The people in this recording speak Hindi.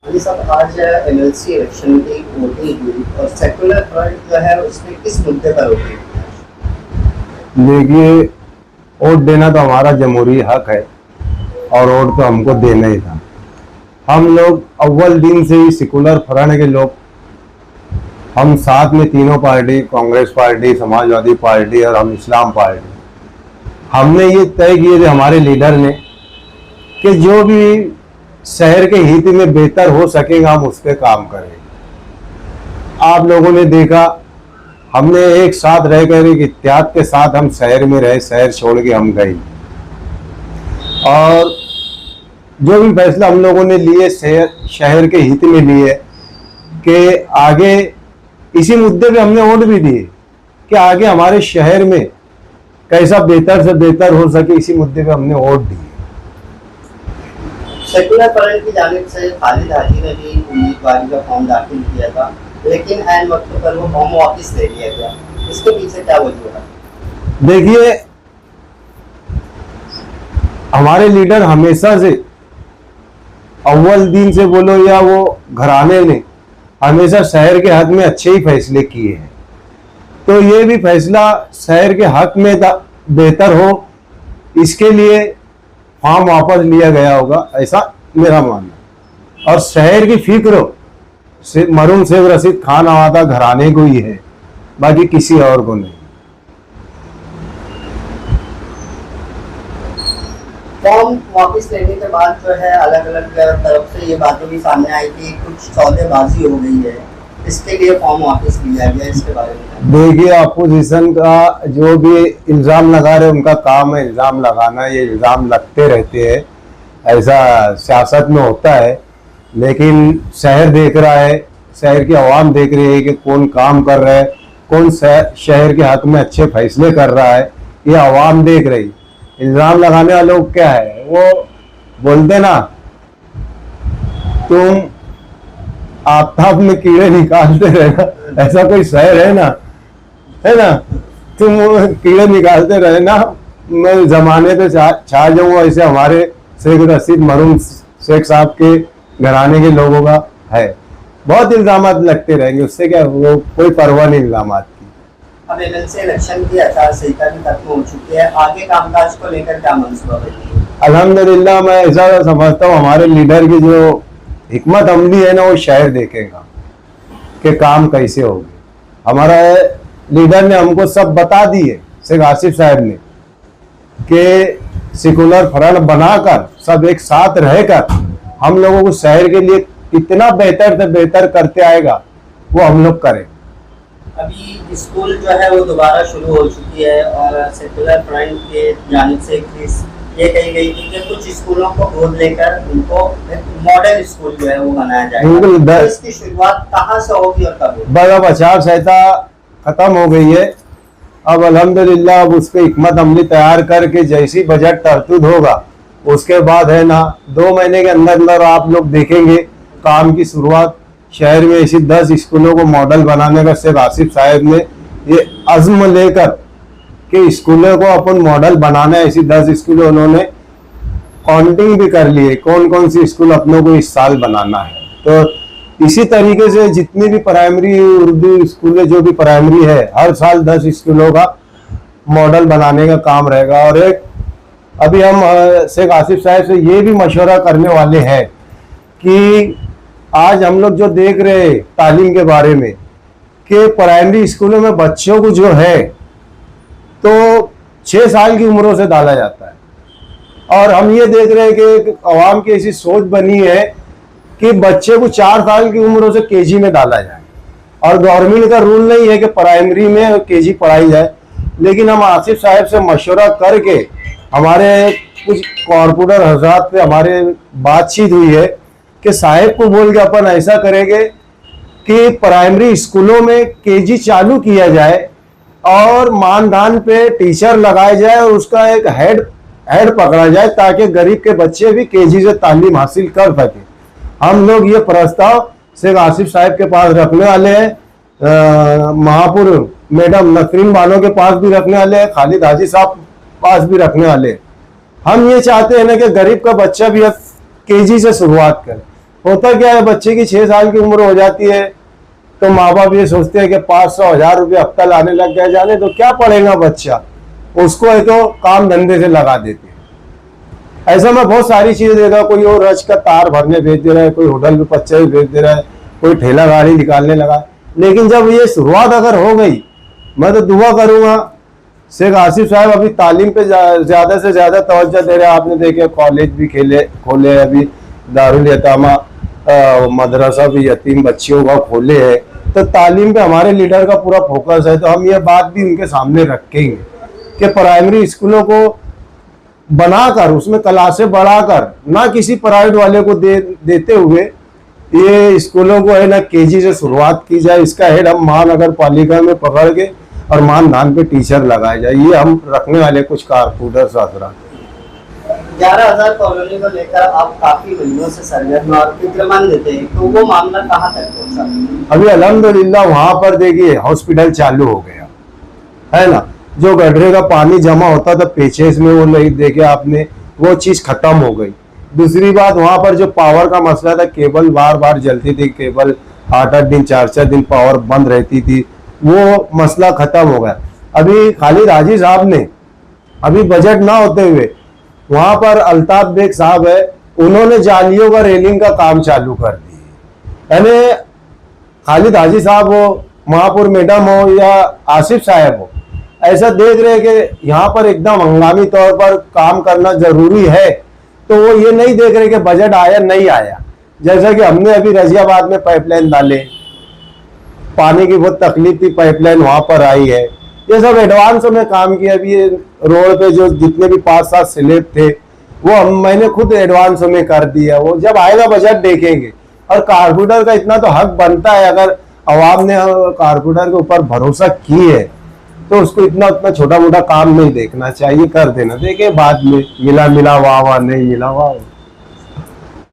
ये सब आज एमएलसी इलेक्शन की वोटिंग हुई और सेकुलर फ्रंट जो है उसमें किस मुद्दे पर होगी? देखिए, वोट देना तो हमारा जमहूरी हक है और वोट तो हमको देना ही था। हम लोग अव्वल दिन से ही सेकुलर फ्रंट के लोग, हम साथ में तीनों party, Congress party, Samajwadi party और हम इस्लाम पार्टी, हमने ये तय किए थे हमारे लीडर ने कि जो भी शहर के हित में बेहतर हो सकेगा हम उस पर काम करेंगे। आप लोगों ने देखा, हमने एक साथ रह कर एक इत्तेहाद के साथ हम शहर में रहे, शहर छोड़ के हम गए और जो भी फैसला हम लोगों ने लिए शहर के हित में लिए कि आगे इसी मुद्दे पे हमने वोट भी दिए कि आगे हमारे शहर में कैसा बेहतर से बेहतर हो सके, इसी मुद्दे पे हमने वोट दिए। सेकुलर फ्रंट की जानिब से खालिद हाजी ने भी उम्मीदवारी का फॉर्म दाखिल किया था, लेकिन ऐन वक्त पर वो फॉर्म वापस ले लिया गया। इसके पीछे क्या वजह है? देखिए, हमारे लीडर हमेशा से, अव्वल दिन से बोलो या वो घराने ने हमेशा शहर के हक में अच्छे ही फैसले किए हैं, तो ये भी फैसला शहर के हक में बेहतर हो, इसके लिए फॉर्म वापस लिया गया होगा, ऐसा मेरा मानना। और शहर की फिक्र मरूम शेख रशीद खान आवादा घराने को ही है, बाकी किसी और को नहीं। फॉर्म वापस लेने के बाद जो है अलग अलग तरफ से ये बातें भी सामने आई कि कुछ सौदेबाजी हो गई है, इसके लिए फॉर्म वापस लिया गया। इसके बारे में देखिए, अपोजिशन का जो भी इल्ज़ाम लगा रहे उनका काम है इल्ज़ाम लगाना, ये इल्ज़ाम लगते रहते हैं, ऐसा सियासत में होता है। लेकिन शहर देख रहा है, शहर की आवाम देख रही है कि कौन काम कर रहा है, कौन शहर के हक में अच्छे फैसले कर रहा है, ये आवाम देख रही। इल्ज़ाम लगाने वाले लोग क्या है, वो बोलते ना, तुम आफ्ताब में कीड़े निकालते रहना, ऐसा कोई शहर है ना तुम कीड़े निकालते रहना, मैं जमाने पे छा जाऊंगा। ऐसे हमारे शेख रशीद मरूम शेख साहब के घराने के लोगों का है, बहुत इल्जामात लगते रहेंगे, उससे क्या वो कोई परवाह नहीं इल्जामात की। अब एमएलसी इलेक्शन की आचार संहिता भी खत्म हो चुकी है, आगे कामकाज को लेकर क्या मंसूबा बनी? अल्हम्दुलिल्लाह, मैं ऐसा समझता हूँ हमारे लीडर की जो हिकमत अमली है ना, वो शहर देखेगा कि काम कैसे होगी। हमारा लीडर ने हमको सब बता दिए, शेख आसिफ साहब ने, कि सेकुलर फ्रंट बनाकर सब एक साथ रहकर हम लोगों को शहर के लिए कितना बेहतर से बेहतर करते आएगा वो हम लोग करें। अभी स्कूल जो है वो दोबारा शुरू हो चुकी है और सेकुलर फ्रंट के जानिब से ये कही गई थी कि कुछ स्कूलों को गोद लेकर उनको मॉडल स्कूल जो है वो बनाया जाएगा। तो इसकी शुरुआत कहाँ से होगी और कब होगी? बड़ा आचार संहिता खत्म हो गई है, अब अल्हम्दुलिल्लाह अब उस पर हिकमत अमली तैयार करके जैसी बजट तरतूब होगा उसके बाद है ना 2 महीने के अंदर अंदर आप लोग देखेंगे काम की शुरुआत। शहर में ऐसी 10 स्कूलों को मॉडल बनाने का शेख आसिफ साहब ने ये अज़्म लेकर कि स्कूलों को अपन मॉडल बनाना है, ऐसी 10 स्कूल उन्होंने काउंटिंग भी कर लिए कौन कौन सी स्कूल अपनों को इस साल बनाना है। तो इसी तरीके से जितनी भी प्राइमरी उर्दू स्कूलें जो भी प्राइमरी है, हर साल 10 स्कूलों का मॉडल बनाने का काम रहेगा। और एक अभी हम शेख आसिफ साहब से ये भी मशवरा करने वाले हैं कि आज हम लोग जो देख रहे हैं तालीम के बारे में कि प्राइमरी स्कूलों में बच्चों को जो है तो 6 साल की उम्रों से डाला जाता है, और हम ये देख रहे हैं कि अवाम की ऐसी सोच बनी है कि बच्चे को 4 साल की उम्रों से केजी में डाला जाए, और गवर्नमेंट का रूल नहीं है कि प्राइमरी में केजी पढ़ाई जाए। लेकिन हम आसिफ साहब से मशवरा करके हमारे कुछ कॉर्पोरेटर हजरात पे हमारे बातचीत हुई है कि साहब को बोल के अपन ऐसा करेंगे कि प्राइमरी स्कूलों में केजी चालू किया जाए और मानदान पे टीचर लगाए जाए और उसका एक हेड पकड़ा जाए ताकि गरीब के बच्चे भी केजी से तालीम हासिल कर सके। हम लोग ये प्रस्ताव शेख आसिफ साहब के पास रखने वाले हैं, महापुर मैडम नसरीन बानो के पास भी रखने वाले हैं, खालिद हाजी साहब पास भी रखने वाले हैं। हम ये चाहते हैं ना कि गरीब का बच्चा भी अब केजी से शुरुआत करे, होता क्या है, बच्चे की 6 साल की उम्र हो जाती है तो माँ बाप ये सोचते हैं कि 500-1000 रुपये हफ्ता लाने लग गया, जाने तो क्या पढ़ेगा बच्चा, उसको है तो काम धंधे से लगा देते हैं। ऐसा मैं बहुत सारी चीजें देखा, कोई और रच का तार भरने भेज दे रहा है, कोई होटल में पच्चे भेज दे रहा है, कोई ठेला गाड़ी निकालने लगा। लेकिन जब ये शुरुआत अगर हो गई, मैं तो दुआ करूंगा शेख आसिफ साहब अभी तालीम पे ज्यादा से ज्यादा तवज्जो दे रहे हैं। आपने देखे कॉलेज भी खोले अभी, दारुल यतामा मदरसा भी यतीम बच्चियों का खोले है, तो तालीम पे हमारे लीडर का पूरा फोकस है। तो हम ये बात भी उनके सामने रखेंगे कि प्राइमरी स्कूलों को बनाकर उसमें क्लासें बढ़ाकर, ना किसी प्राइवेट वाले को देते हुए ये स्कूलों को है ना केजी से शुरुआत की जाए। इसका हेड हम महानगर पालिका में पकड़ के और मानधान पे टीचर लगाए जाए, ये हम रखने वाले कुछ कारपोरेटर शास्त्र। 11,000 कॉलोनी को लेकर आप काफी महीनों से सरगर्म और फिक्रमंद थे, तो वो मामला कहाँ तक पहुंचा? अभी अल्हम्दुलिल्लाह वहां पर देखिए हॉस्पिटल चालू हो गया है ना। जो गड्ढे का पानी जमा होता था पेचेस में, वो नहीं देखे आपने, वो चीज खत्म हो गई। दूसरी बात, वहां पर जो पावर का मसला था, केबल बार बार जलती थी, केबल 8-8 दिन 4-4 दिन पावर बंद रहती थी, वो मसला खत्म हो गया। अभी खालिद हाजी साहब ने अभी बजट ना होते हुए वहां पर अल्ताफ बेग साहब है, उन्होंने जालियों का रेलिंग का काम चालू कर दी। यानी खालिद हाजी साहब हो, महापुर मैडम हो या आसिफ साहब हो, ऐसा देख रहे कि यहाँ पर एकदम हंगामी तौर पर काम करना जरूरी है, तो वो ये नहीं देख रहे कि बजट आया नहीं आया। जैसा कि हमने अभी रजियाबाद में पाइपलाइन डाले, पानी की बहुत तकलीफ थी, पाइपलाइन वहां पर आई है, ये सब एडवांस में काम किया। अभी ये रोड पे जो जितने भी 5-7 स्लैब थे वो मैंने खुद एडवांस में कर दिया, वो जब आएगा बजट देखेंगे। और कारपोरेटर का इतना तो हक बनता है, अगर अवाम ने कारपोरेटर के ऊपर भरोसा की है तो उसको इतना छोटा मोटा काम नहीं देखना चाहिए, कर देना। देखे बाद में मिला वाह वाह, नहीं मिला वाह।